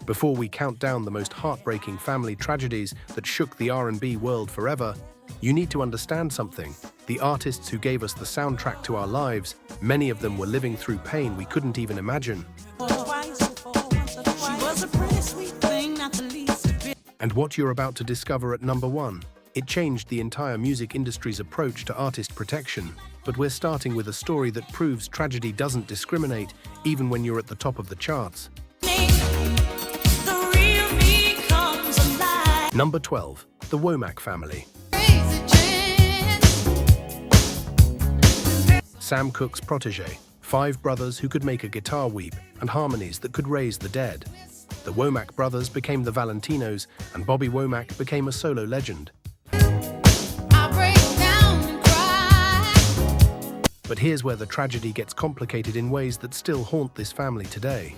Before we count down the most heartbreaking family tragedies that shook the R&B world forever, you need to understand something. The artists who gave us the soundtrack to our lives, many of them were living through pain we couldn't even imagine. And what you're about to discover at number 1, it changed the entire music industry's approach to artist protection. But we're starting with a story that proves tragedy doesn't discriminate, even when you're at the top of the charts. Number 12, the Womack Family. Sam Cooke's protege, 5 brothers who could make a guitar weep and harmonies that could raise the dead. The Womack brothers became the Valentinos, and Bobby Womack became a solo legend. But here's where the tragedy gets complicated in ways that still haunt this family today.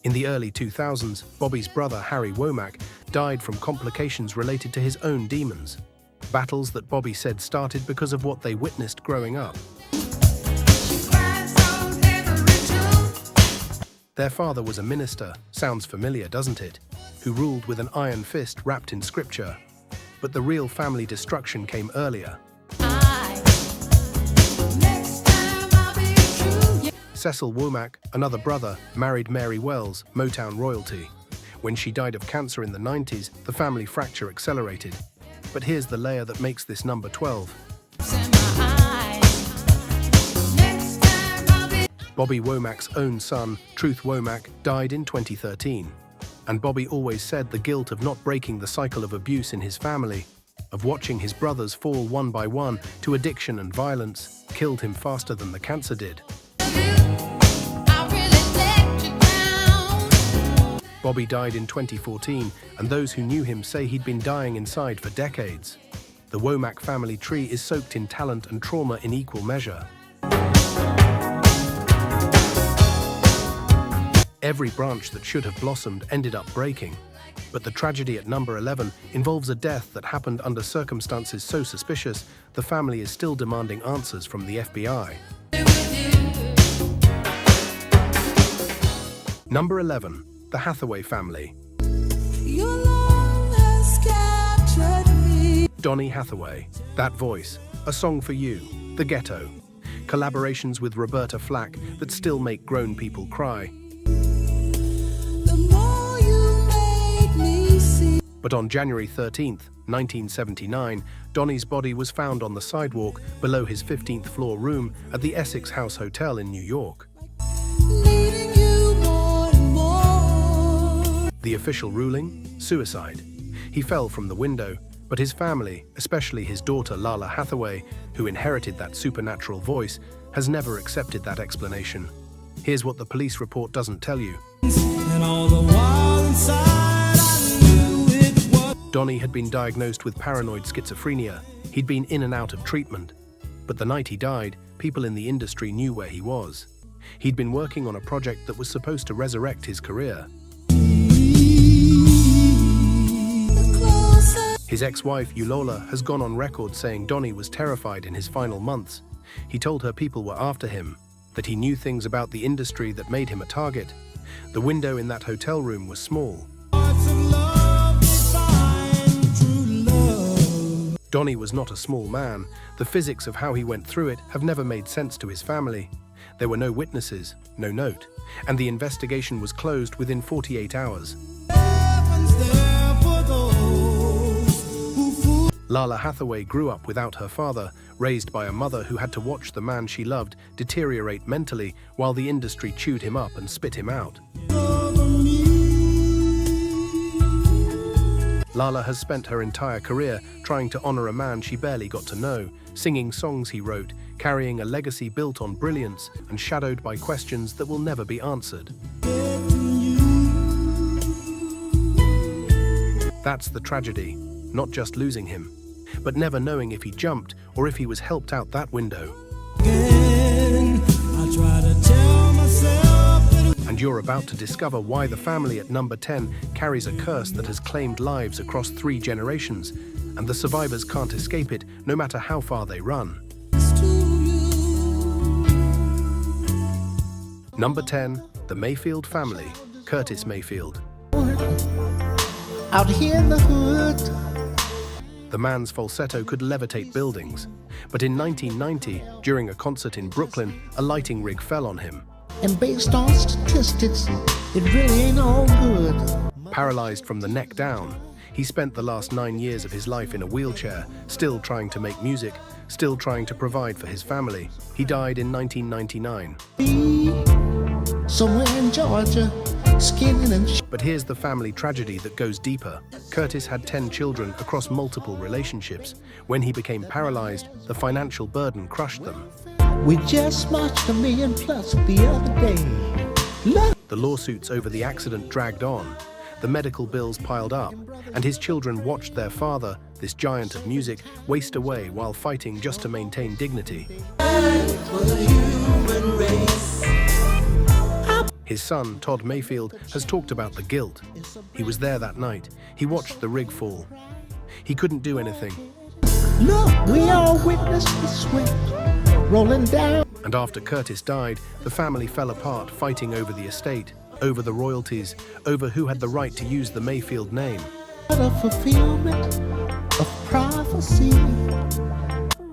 In the early 2000s, Bobby's brother Harry Womack died from complications related to his own demons. Battles that Bobby said started because of what they witnessed growing up. Their father was a minister, sounds familiar, doesn't it? Who ruled with an iron fist wrapped in scripture. But the real family destruction came earlier. Cecil Womack, another brother, married Mary Wells, Motown royalty. When she died of cancer in the 90s, the family fracture accelerated. But here's the layer that makes this number 12. Bobby Womack's own son, Truth Womack, died in 2013. And Bobby always said the guilt of not breaking the cycle of abuse in his family, of watching his brothers fall one by one to addiction and violence, killed him faster than the cancer did. Bobby died in 2014, and those who knew him say he'd been dying inside for decades. The Womack family tree is soaked in talent and trauma in equal measure. Every branch that should have blossomed ended up breaking. But the tragedy at number 11 involves a death that happened under circumstances so suspicious, the family is still demanding answers from the FBI. Number 11. The Hathaway Family. Donny Hathaway, That Voice, A Song for You, The Ghetto. Collaborations with Roberta Flack that still make grown people cry. But on January 13th, 1979, Donny's body was found on the sidewalk below his 15th floor room at the Essex House Hotel in New York. The official ruling? Suicide. He fell from the window, but his family, especially his daughter Lala Hathaway, who inherited that supernatural voice, has never accepted that explanation. Here's what the police report doesn't tell you. Donny had been diagnosed with paranoid schizophrenia. He'd been in and out of treatment. But the night he died, people in the industry knew where he was. He'd been working on a project that was supposed to resurrect his career. His ex-wife, Ulola, has gone on record saying Donny was terrified in his final months. He told her people were after him, that he knew things about the industry that made him a target. The window in that hotel room was small. Donny was not a small man. The physics of how he went through it have never made sense to his family. There were no witnesses, no note, and the investigation was closed within 48 hours. Lala Hathaway grew up without her father, raised by a mother who had to watch the man she loved deteriorate mentally while the industry chewed him up and spit him out. Lala has spent her entire career trying to honor a man she barely got to know, singing songs he wrote, carrying a legacy built on brilliance and shadowed by questions that will never be answered. That's the tragedy, not just losing him, but never knowing if he jumped or if he was helped out that window. And you're about to discover why the family at number 10 carries a curse that has claimed lives across 3 generations, and the survivors can't escape it no matter how far they run. Number 10, the Mayfield family, Curtis Mayfield. Out here in the hood. The man's falsetto could levitate buildings, but in 1990, during a concert in Brooklyn, a lighting rig fell on him. And based on statistics, it really ain't all good. Paralyzed from the neck down, he spent the last 9 years of his life in a wheelchair, still trying to make music, still trying to provide for his family. He died in 1999. Somewhere in Georgia, skinning and But here's the family tragedy that goes deeper. Curtis had 10 children across multiple relationships. When he became paralyzed, the financial burden crushed them. we just marched $1 million plus the other day. Look. The lawsuits over the accident dragged on. The medical bills piled up, and his children watched their father, this giant of music, waste away while fighting just to maintain dignity. His son, Todd Mayfield, has talked about the guilt. He was there that night. He watched the rig fall. He couldn't do anything. Look, we all witnessed the sweat rolling down. And after Curtis died, the family fell apart, fighting over the estate, over the royalties, over who had the right to use the Mayfield name. The fulfillment of prophecy.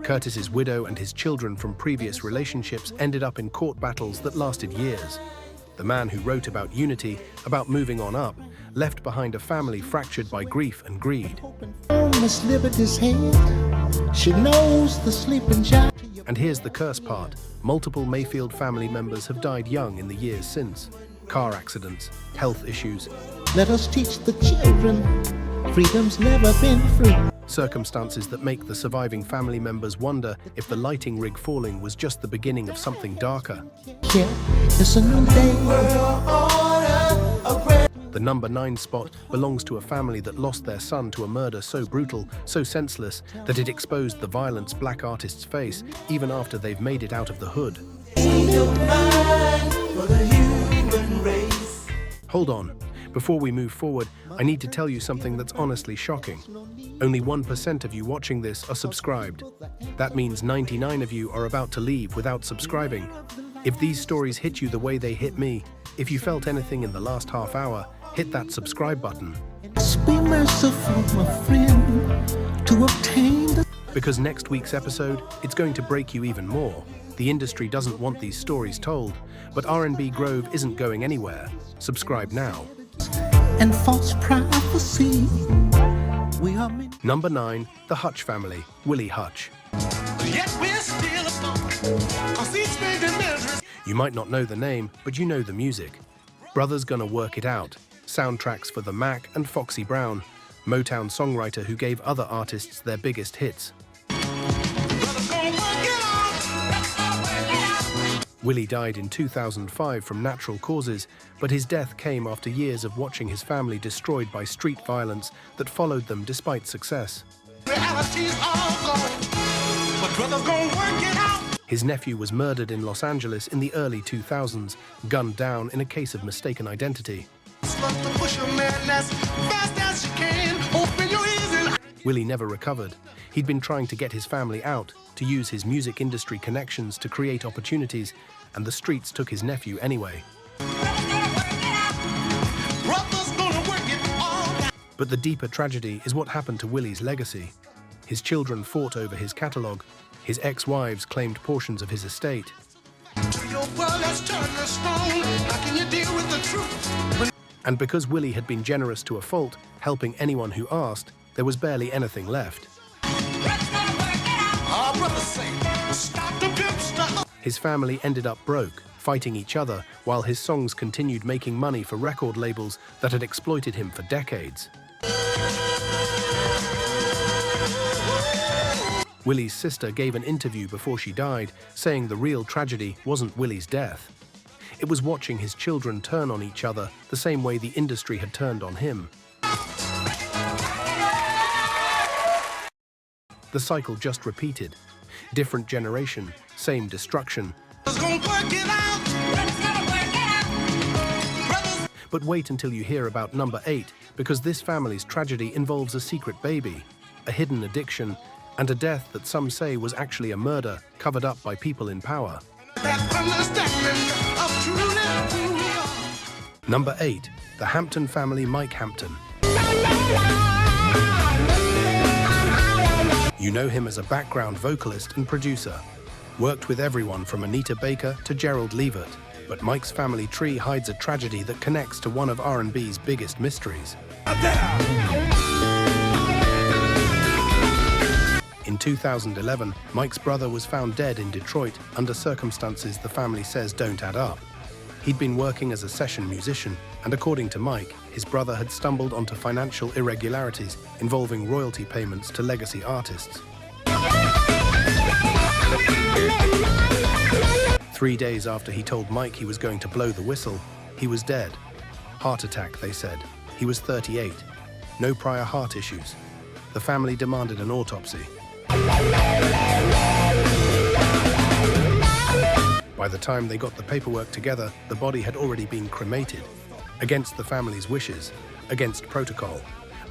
Curtis's widow and his children from previous relationships ended up in court battles that lasted years. The man who wrote about unity, about moving on up, left behind a family fractured by grief and greed. Miss Liberty's hand, she knows the sleeping giant. And here's the curse part. Multiple Mayfield family members have died young in the years since. Car accidents, health issues. Let us teach the children, freedom's never been free. Circumstances that make the surviving family members wonder if the lighting rig falling was just the beginning of something darker. Yeah, it's a new day. The number 9 spot belongs to a family that lost their son to a murder so brutal, so senseless, that it exposed the violence black artists face even after they've made it out of the hood. Hold on. Before we move forward, I need to tell you something that's honestly shocking. Only 1% of you watching this are subscribed. That means 99 of you are about to leave without subscribing. If these stories hit you the way they hit me, if you felt anything in the last half hour, hit that subscribe button. Be merciful, my friend, to obtain the... Because next week's episode, it's going to break you even more. The industry doesn't want these stories told, but R&B Grove isn't going anywhere. Subscribe now. and false prophecy. We are meant. Number 9, the Hutch family, Willie Hutch. Yet we're still apart, 'cause each man measures. You might not know the name, but you know the music. Brothers Gonna Work It Out, soundtracks for the Mac and Foxy Brown, Motown songwriter who gave other artists their biggest hits. Brothers gonna work it out. Willie died in 2005 from natural causes, but his death came after years of watching his family destroyed by street violence that followed them despite success. Reality's all gone, but brothers gonna work it out. His nephew was murdered in Los Angeles in the early 2000s, gunned down in a case of mistaken identity. Slut to push a man as fast as you can. Open your ears and Willie never recovered. He'd been trying to get his family out, to use his music industry connections to create opportunities, and the streets took his nephew anyway. brothers gonna work it all out. But the deeper tragedy is what happened to Willie's legacy. His children fought over his catalogue. His ex-wives claimed portions of his estate. Your world has turned to stone. How can you deal with the truth? And because Willie had been generous to a fault, helping anyone who asked, there was barely anything left. Our brothers say, stop the pimp stuff. His family ended up broke, fighting each other, while his songs continued making money for record labels that had exploited him for decades. Willie's sister gave an interview before she died, saying the real tragedy wasn't Willie's death. It was watching his children turn on each other the same way the industry had turned on him. The cycle just repeated. Different generation, same destruction. Brothers gonna work it out. Brothers. But wait until you hear about number 8, because this family's tragedy involves a secret baby, a hidden addiction, and a death that some say was actually a murder covered up by people in power. That understanding of true Number 8. The Hampton family. Mike Hampton. You know him as a background vocalist and producer. Worked with everyone from Anita Baker to Gerald Levert. But Mike's family tree hides a tragedy that connects to one of R&B's biggest mysteries. In 2011, Mike's brother was found dead in Detroit under circumstances the family says don't add up. He'd been working as a session musician, and according to Mike, his brother had stumbled onto financial irregularities involving royalty payments to legacy artists. 3 days after he told Mike he was going to blow the whistle, he was dead. Heart attack, they said. He was 38. No prior heart issues. The family demanded an autopsy. By the time they got the paperwork together, the body had already been cremated. Against the family's wishes, against protocol,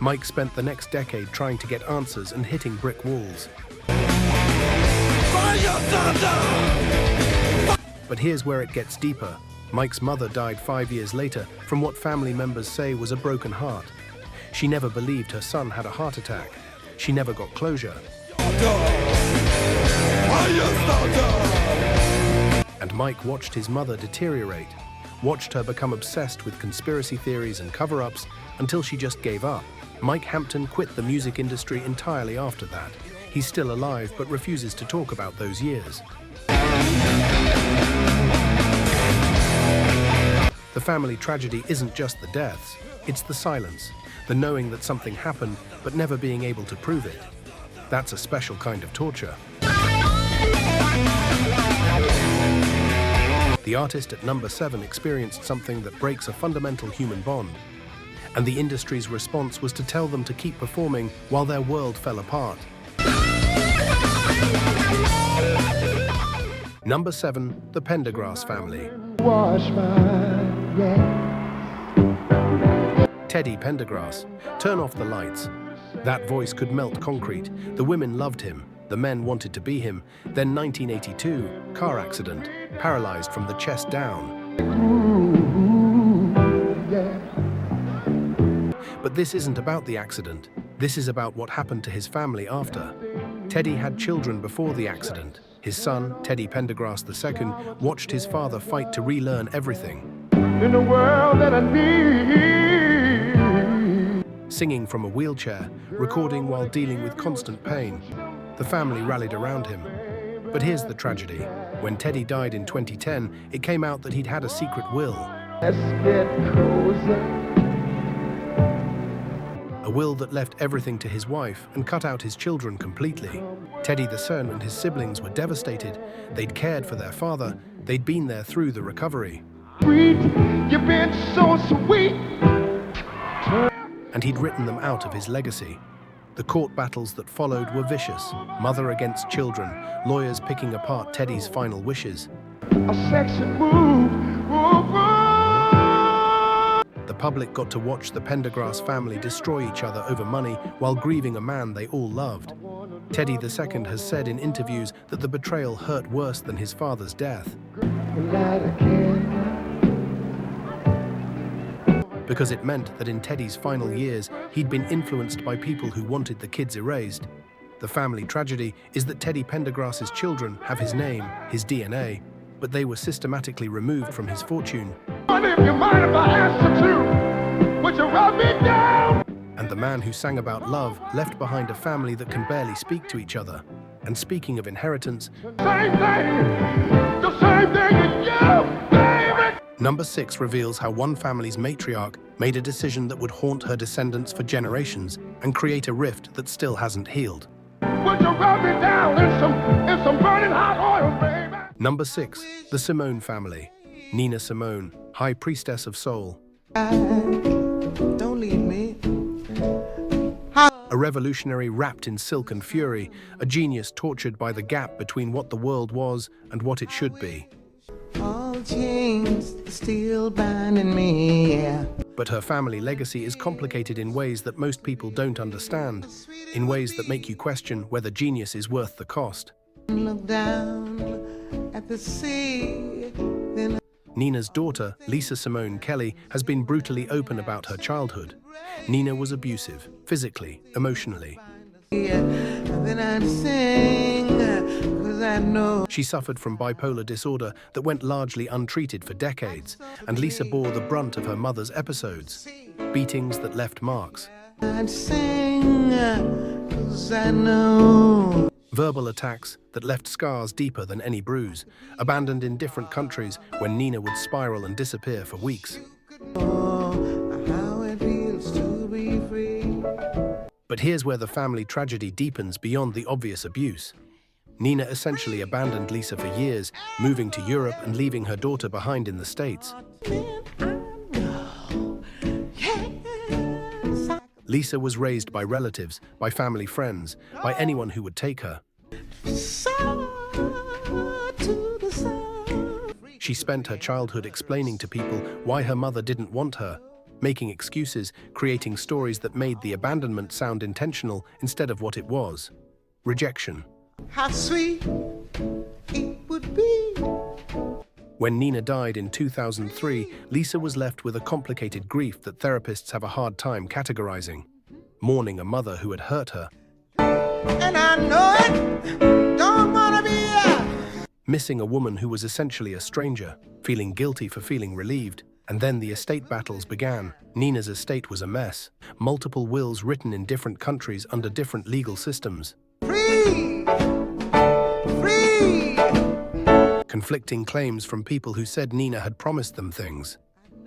Mike spent the next decade trying to get answers and hitting brick walls. But here's where it gets deeper. Mike's mother died 5 years later from what family members say was a broken heart. She never believed her son had a heart attack. She never got closure. And Mike watched his mother deteriorate, watched her become obsessed with conspiracy theories and cover-ups until she just gave up. Mike Hampton quit the music industry entirely after that. He's still alive but refuses to talk about those years. The family tragedy isn't just the deaths, it's the silence, the knowing that something happened but never being able to prove it. That's a special kind of torture. The artist at number 7 experienced something that breaks a fundamental human bond, and the industry's response was to tell them to keep performing while their world fell apart. Number 7, the Pendergrass family. Teddy Pendergrass. Turn off the lights. That voice could melt concrete. The women loved him. The men wanted to be him. Then 1982, car accident, paralyzed from the chest down. But this isn't about the accident. This is about what happened to his family after. Teddy had children before the accident. His son, Teddy Pendergrass II, watched his father fight to relearn everything. In the world that I need. Singing from a wheelchair, recording while dealing with constant pain. The family rallied around him. But here's the tragedy. When Teddy died in 2010, it came out that he'd had a secret will. Let's get closer. A will that left everything to his wife and cut out his children completely. Teddy the son and his siblings were devastated. They'd cared for their father. They'd been there through the recovery. Sweet, you've been so sweet. And he'd written them out of his legacy. The court battles that followed were vicious. Mother against children, lawyers picking apart Teddy's final wishes. A sexy move. The public got to watch the Pendergrass family destroy each other over money while grieving a man they all loved. Teddy II has said in interviews that the betrayal hurt worse than his father's death. Because it meant that in Teddy's final years, he'd been influenced by people who wanted the kids erased. The family tragedy is that Teddy Pendergrass's children have his name, his DNA, but they were systematically removed from his fortune. If you mind if I ask you to, would you rub me down? And the man who sang about love left behind a family that can barely speak to each other. And speaking of inheritance, the same thing as you, baby! Number 6 reveals how one family's matriarch made a decision that would haunt her descendants for generations and create a rift that still hasn't healed. Would you rub me down in some burning hot oil, baby? Number 6, the Simone family. Nina Simone, High Priestess of Soul. Don't leave me. A revolutionary wrapped in silk and fury, a genius tortured by the gap between what the world was and what it should be. All chains still binding me, yeah. But her family legacy is complicated in ways that most people don't understand, in ways that make you question whether genius is worth the cost. Look down at the sea, then Nina's daughter, Lisa Simone Kelly, has been brutally open about her childhood. Nina was abusive, physically, emotionally. She suffered from bipolar disorder that went largely untreated for decades, and Lisa bore the brunt of her mother's episodes, beatings that left marks. Verbal attacks that left scars deeper than any bruise, abandoned in different countries when Nina would spiral and disappear for weeks. But here's where the family tragedy deepens beyond the obvious abuse. Nina essentially abandoned Lisa for years, moving to Europe and leaving her daughter behind in the States. Lisa was raised by relatives, by family friends, by anyone who would take her. She spent her childhood explaining to people why her mother didn't want her, making excuses, creating stories that made the abandonment sound intentional instead of what it was: rejection. How sweet it would be. When Nina died in 2003, Lisa was left with a complicated grief that therapists have a hard time categorizing. Mourning a mother who had hurt her. And I know it, don't wanna be Missing a woman who was essentially a stranger, feeling guilty for feeling relieved. And then the estate battles began. Nina's estate was a mess. Multiple wills written in different countries under different legal systems. free, free. Conflicting claims from people who said Nina had promised them things.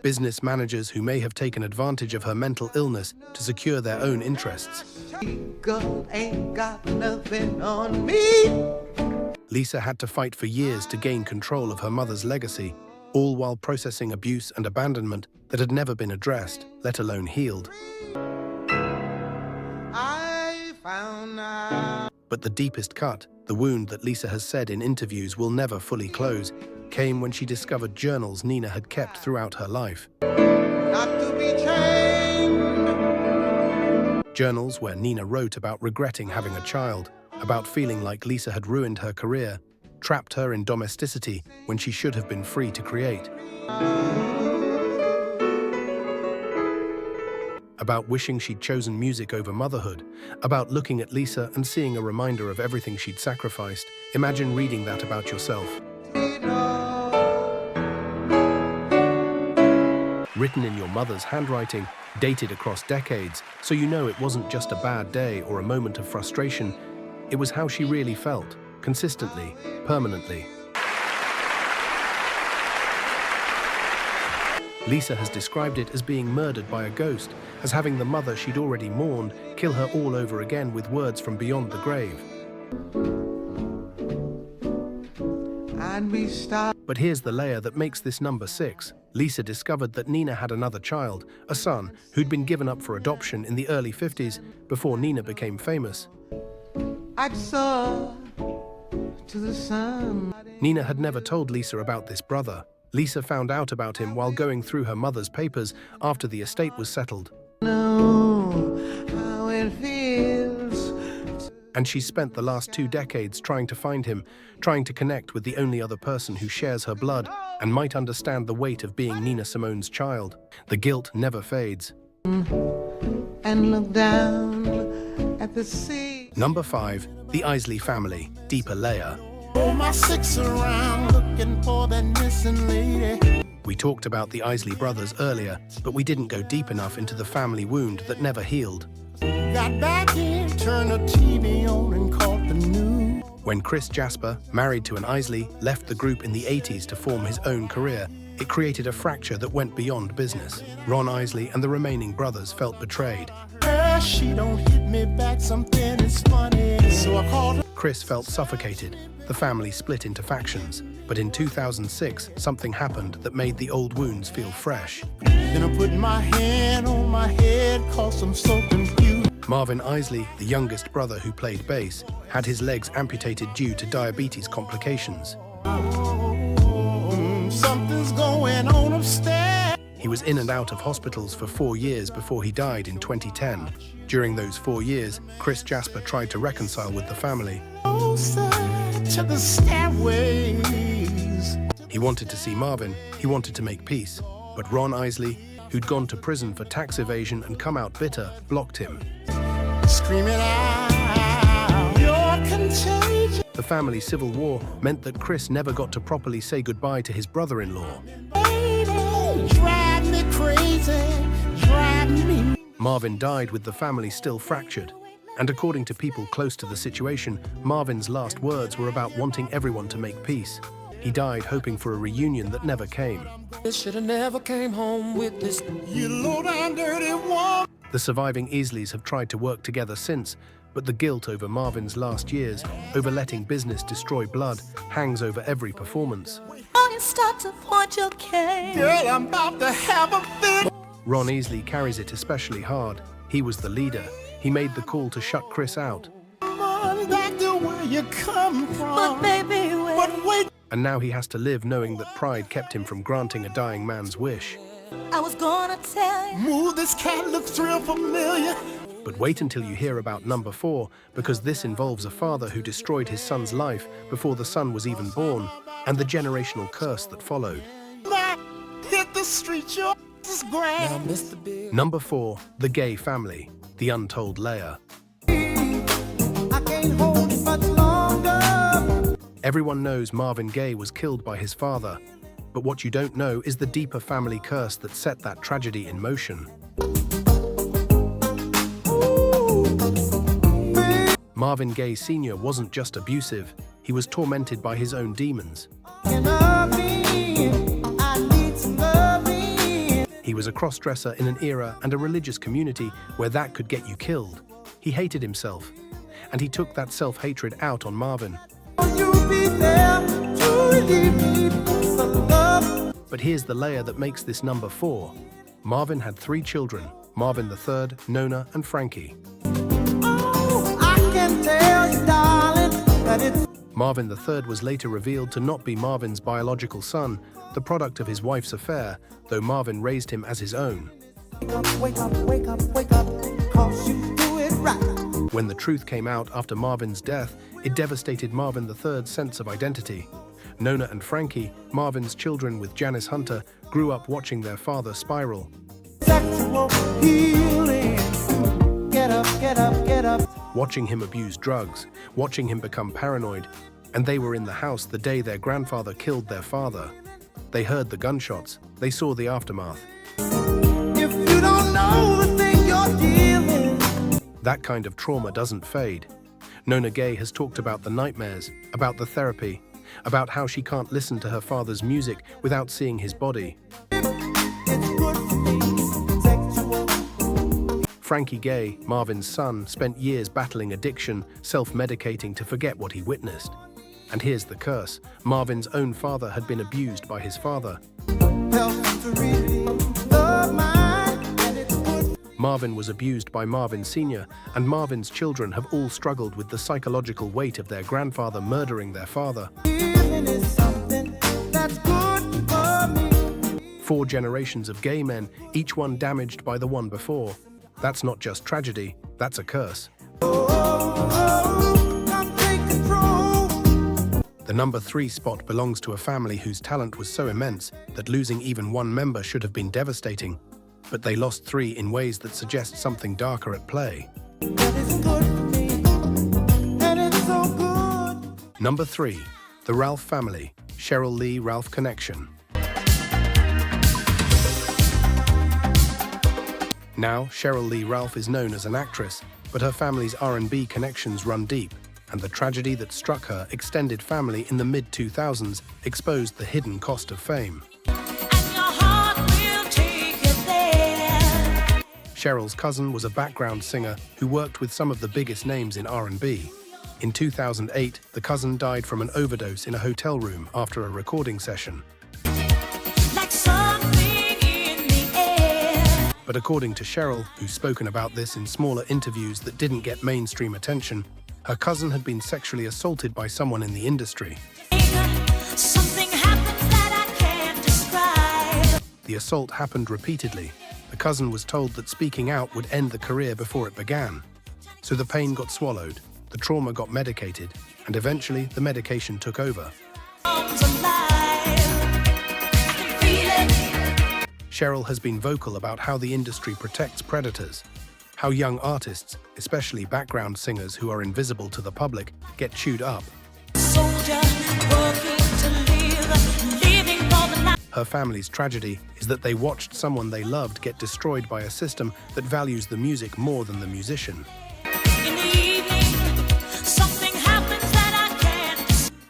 Business managers who may have taken advantage of her mental illness to secure their own interests. Girl ain't got nothing on me. Lisa had to fight for years to gain control of her mother's legacy, all while processing abuse and abandonment that had never been addressed, let alone healed. I found out. But the deepest cut, the wound that Lisa has said in interviews will never fully close, came when she discovered journals Nina had kept throughout her life. Not to be chained. Journals where Nina wrote about regretting having a child, about feeling like Lisa had ruined her career, trapped her in domesticity when she should have been free to create. About wishing she'd chosen music over motherhood, about looking at Lisa and seeing a reminder of everything she'd sacrificed. Imagine reading that about yourself. Written in your mother's handwriting, dated across decades, so you know it wasn't just a bad day or a moment of frustration. It was how she really felt, consistently, permanently. Lisa has described it as being murdered by a ghost, as having the mother she'd already mourned kill her all over again with words from beyond the grave. And we start. But here's the layer that makes this number 6. Lisa discovered that Nina had another child, a son, who'd been given up for adoption in the early 50s before Nina became famous. I saw to the sun. Nina had never told Lisa about this brother. Lisa found out about him while going through her mother's papers after the estate was settled. Know how it feels. And she spent the last 2 decades trying to find him, trying to connect with the only other person who shares her blood and might understand the weight of being Nina Simone's child. The guilt never fades. And look down at the sea. Number 5, the Isley family, deeper layer. Oh, my 6 around looking for that missing lady. We talked about the Isley brothers earlier, but we didn't go deep enough into the family wound that never healed. Got back in, turned the TV on and caught the news. When Chris Jasper, married to an Isley, left the group in the 80s to form his own career, it created a fracture that went beyond business. Ron Isley and the remaining brothers felt betrayed. She don't hit me back, something is funny. So I called her. Chris felt suffocated. The family split into factions. But in 2006, something happened that made the old wounds feel fresh. Then I put my hand on my head, cause I'm so confused. Marvin Isley, the youngest brother who played bass, had his legs amputated due to diabetes complications. Something's going on upstairs. He was in and out of hospitals for 4 years before he died in 2010. During those 4 years, Chris Jasper tried to reconcile with the family. Closer to the stairways. He wanted to see Marvin, he wanted to make peace. But Ron Isley, who'd gone to prison for tax evasion and come out bitter, blocked him. Screaming out, you're contagious. The family civil war meant that Chris never got to properly say goodbye to his brother-in-law. Drive me crazy, drive me. Marvin died with the family still fractured. And according to people close to the situation, Marvin's last words were about wanting everyone to make peace. He died hoping for a reunion that never came. This should have never came home with this. You low down dirty woman. The surviving Isleys have tried to work together since, but the guilt over Marvin's last years, over letting business destroy blood, hangs over every performance. Stop to point your cane. Girl, I'm about to have a fit. Ron Isley carries it especially hard. He was the leader. He made the call to shut Chris out. Run back to where you come from. But baby, wait. But wait. And now he has to live knowing that pride kept him from granting a dying man's wish. I was gonna tell you. Move, this cat looks real familiar. But wait until you hear about number 4, because this involves a father who destroyed his son's life before the son was even born, and the generational curse that followed. Now, hit the street, your is grand. Now, Mr. Big. Number 4, the Gaye family, the untold layer. I can't hold it much longer. Everyone knows Marvin Gaye was killed by his father, but what you don't know is the deeper family curse that set that tragedy in motion. Marvin Gaye Sr. wasn't just abusive, he was tormented by his own demons. He was a cross-dresser in an era and a religious community where that could get you killed. He hated himself, and he took that self-hatred out on Marvin. But here's the layer that makes this number 4. Marvin had 3 children, Marvin III, Nona, and Frankie. Marvin III was later revealed to not be Marvin's biological son, the product of his wife's affair, though Marvin raised him as his own. Wake up, wake up, wake up, 'cause you do it right. When the truth came out after Marvin's death, it devastated Marvin III's sense of identity. Nona and Frankie, Marvin's children with Janice Hunter, grew up watching their father spiral. Sexual healing. Get up, get up, get up. Watching him abuse drugs, watching him become paranoid, and they were in the house the day their grandfather killed their father. They heard the gunshots, they saw the aftermath. If you don't know the thing you're dealing. That kind of trauma doesn't fade. Nona Gaye has talked about the nightmares, about the therapy, about how she can't listen to her father's music without seeing his body. It's good for me. Sexual. Frankie Gaye, Marvin's son, spent years battling addiction, self-medicating to forget what he witnessed. And here's the curse. Marvin's own father had been abused by his father. Helps to relieve the mind, and it's good. Marvin was abused by Marvin Sr., and Marvin's children have all struggled with the psychological weight of their grandfather murdering their father. Healing is something that's good for me. 4 generations of gay men, each one damaged by the one before. That's not just tragedy, that's a curse. Come take control. The number 3 spot belongs to a family whose talent was so immense that losing even one member should have been devastating. But they lost 3 in ways that suggest something darker at play. That is good for me, and it's so good. Number 3, the Ralph family, Cheryl Lee Ralph connection. Now, Cheryl Lee Ralph is known as an actress, but her family's R&B connections run deep, and the tragedy that struck her extended family in the mid-2000s exposed the hidden cost of fame. Cheryl's cousin was a background singer who worked with some of the biggest names in R&B. In 2008, the cousin died from an overdose in a hotel room after a recording session. But according to Cheryl, who's spoken about this in smaller interviews that didn't get mainstream attention, her cousin had been sexually assaulted by someone in the industry. The assault happened repeatedly. The cousin was told that speaking out would end the career before it began. So the pain got swallowed, the trauma got medicated, and eventually the medication took over. Cheryl has been vocal about how the industry protects predators, how young artists, especially background singers who are invisible to the public, get chewed up. Her family's tragedy is that they watched someone they loved get destroyed by a system that values the music more than the musician.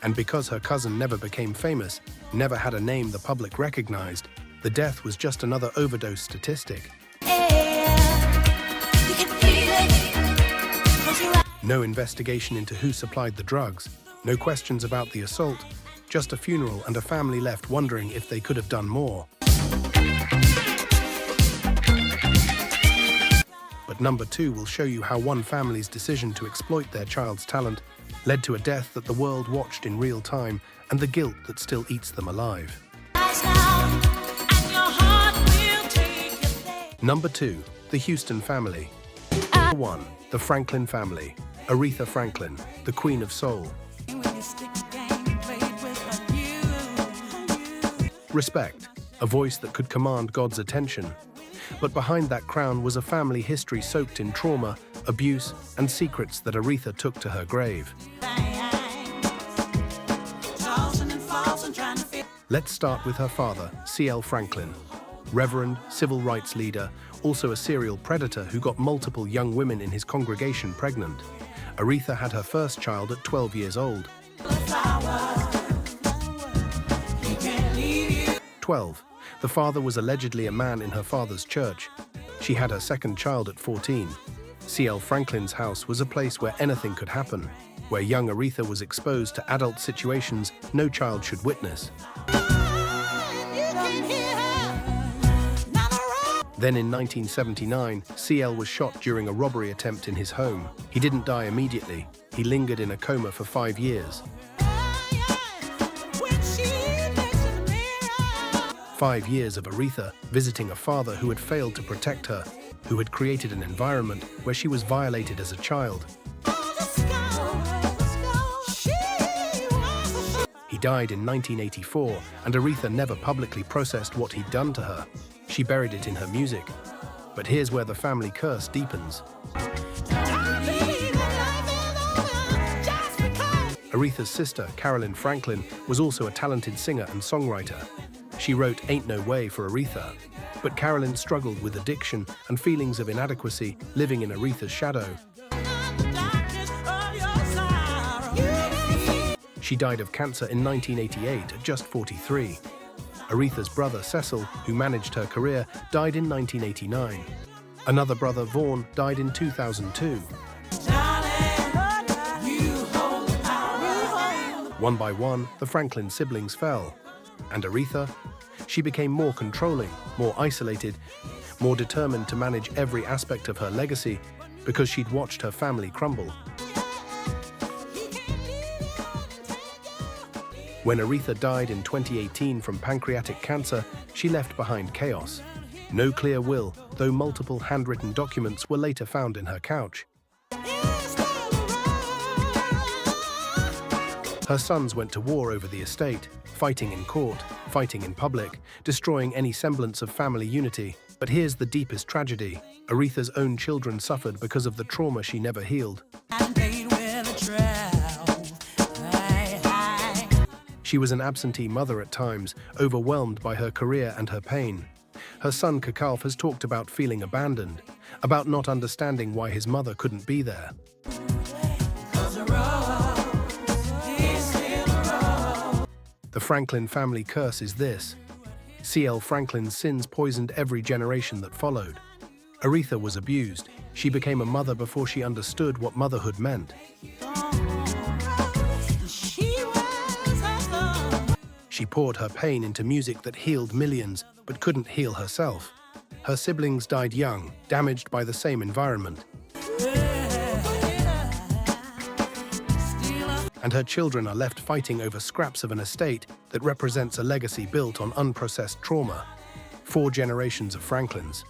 And because her cousin never became famous, never had a name the public recognized, the death was just another overdose statistic. No investigation into who supplied the drugs, no questions about the assault, just a funeral and a family left wondering if they could have done more. But number 2 will show you how one family's decision to exploit their child's talent led to a death that the world watched in real time and the guilt that still eats them alive. Number 2, the Houston family. Number 1, the Franklin family. Aretha Franklin, the Queen of Soul. Respect, a voice that could command God's attention. But behind that crown was a family history soaked in trauma, abuse, and secrets that Aretha took to her grave. Let's start with her father, C.L. Franklin. Reverend, civil rights leader, also a serial predator who got multiple young women in his congregation pregnant. Aretha had her first child at 12 years old. 12. The father was allegedly a man in her father's church. She had her second child at 14. C.L. Franklin's house was a place where anything could happen, where young Aretha was exposed to adult situations no child should witness. Then in 1979, C.L. was shot during a robbery attempt in his home. He didn't die immediately. He lingered in a coma for 5 years. 5 years of Aretha visiting a father who had failed to protect her, who had created an environment where she was violated as a child. He died in 1984, and Aretha never publicly processed what he'd done to her. She buried it in her music. But here's where the family curse deepens. Aretha's sister, Carolyn Franklin, was also a talented singer and songwriter. She wrote Ain't No Way for Aretha. But Carolyn struggled with addiction and feelings of inadequacy, living in Aretha's shadow. She died of cancer in 1988 at just 43. Aretha's brother, Cecil, who managed her career, died in 1989. Another brother, Vaughn, died in 2002. One by one, the Franklin siblings fell. And Aretha? She became more controlling, more isolated, more determined to manage every aspect of her legacy because she'd watched her family crumble. When Aretha died in 2018 from pancreatic cancer, she left behind chaos. No clear will, though multiple handwritten documents were later found in her couch. Her sons went to war over the estate, fighting in court, fighting in public, destroying any semblance of family unity. But here's the deepest tragedy. Aretha's own children suffered because of the trauma she never healed. She was an absentee mother at times, overwhelmed by her career and her pain. Her son Kakalf has talked about feeling abandoned, about not understanding why his mother couldn't be there. The Franklin family curse is this. C.L. Franklin's sins poisoned every generation that followed. Aretha was abused. She became a mother before she understood what motherhood meant. She poured her pain into music that healed millions, but couldn't heal herself. Her siblings died young, damaged by the same environment. And her children are left fighting over scraps of an estate that represents a legacy built on unprocessed trauma. 4 generations of Franklins.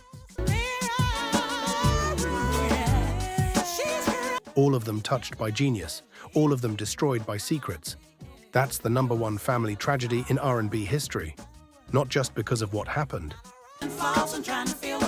All of them touched by genius, all of them destroyed by secrets. That's the #1 family tragedy in R&B history. Not just because of what happened, falls and trying to feel